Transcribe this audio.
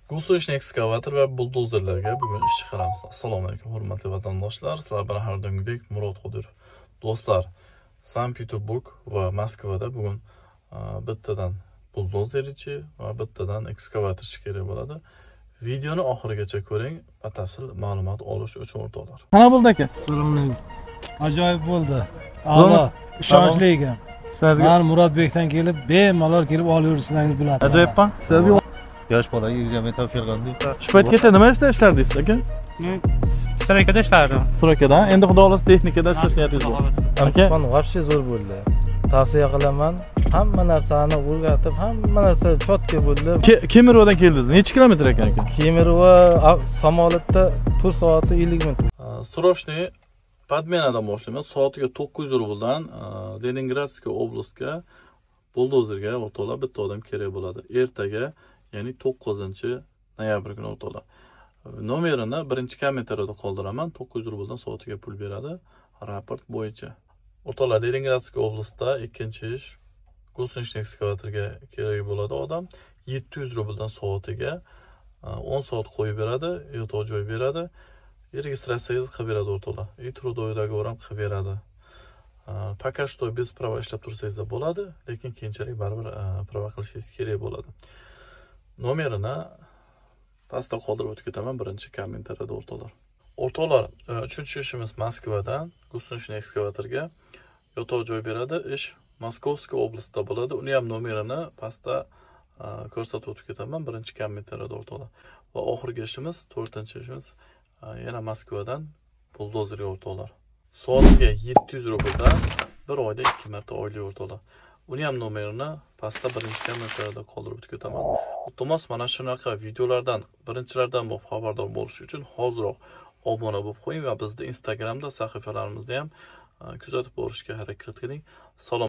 Gusonchni ekskavator va buldozerlarga bugun ish chiqaramiz. Assalomu alaykum, hurmatli vatandoshlar. Sizlar bilan har doimgidek Murod Qodirov. Do'stlar, Sankt-Peterburg va Moskvada bugun bittadan buldozerchi va bittadan ekskavatorchi kerak bo'ladi. Videoni oxirigacha ko'ring, batafsil ma'lumot olish uchun o'rtoqlar. Qana bo'ldi aka? Assalomu ajoyib bo'ldi. A'lo, ishonchli ekan. Men Murodbekdan kelib, bemalol kelib olaverishlaringiz bo'ladi. Ajoyibmi? Sizga Yosh bolaga egizakman tavsiya qildim. shu paytgacha nima ishlardingiz aka? Men Strakada ishlardim. Strakada, endi xudo xolasa texnikada ishlash niyatingiz bor. Aka, Вообще zo'r bo'ldi. Tavsiya qilaman. Hamma narsani o'rgatib, hamma narsa chotka bo'ldi. Kemerovadan keldingiz. Necha kilometr ekan aka? Kemerova samolyotda 4 soatda 50 minut. Срочный подменаdan boshlayman. Soatiga 900 rubldan Leningradskiy oblastga buldozerga o'rtoqlar bitta odam kerak bo'ladi. Ertaga, ya'ni 9-noyabr kuni o'rtoqlar. Nomerini birinchi kommentariyada qoldiraman. 900 rubldan soatiga pul beradi. Raport bo'yicha. O'rtoqlar, Leningradskiy oblastda ikkinchi ish Gusonchni ekskavatorga kerak bo'ladi odam. 700 rubldan soatiga 10 soat qo'yib beradi, yotoq joy beradi. Registratsiyangizni qilib beradi o'rtoqlar. Trudoydagi o'ram qilib beradi. Пока что без prava ishlab tursangiz bo'ladi, lekin keyinchalik baribir prava qilishingiz kerak bo'ladi. Nomerini pastda qoldirib o'tib ketaman birinchi kommentariyada o'rtoqlar. O'rtoqlar, uchinchi ishimiz Moskvadan Gusonchni ekskavatorga yotoq joy beradi. Ish Moskovskiy oblastda bo'ladi. Uni ham nomerini pastda ko'rsatib o'tib ketaman birinchi kommentariyada o'rtoqlar. Va oxirgi ishimiz, to'rtinchi ishimiz yana Moskvadan buldozerga o'rtoqlar. Soatiga 700 rubldan bir oyda 2 marta oylik o'rtoqlar. Uni ham nomerini pastda birinchi kommentariyada qoldirib o'tib ketaman. Iltimos, mana shunaqa videolardan birinchilardan bo'lib xabardor bo'lish uchun hoziroq obuna bo'lib qo'ying va bizning Instagramda sahifalarimizni ham kuzatib borishga harakat qiling. Salom.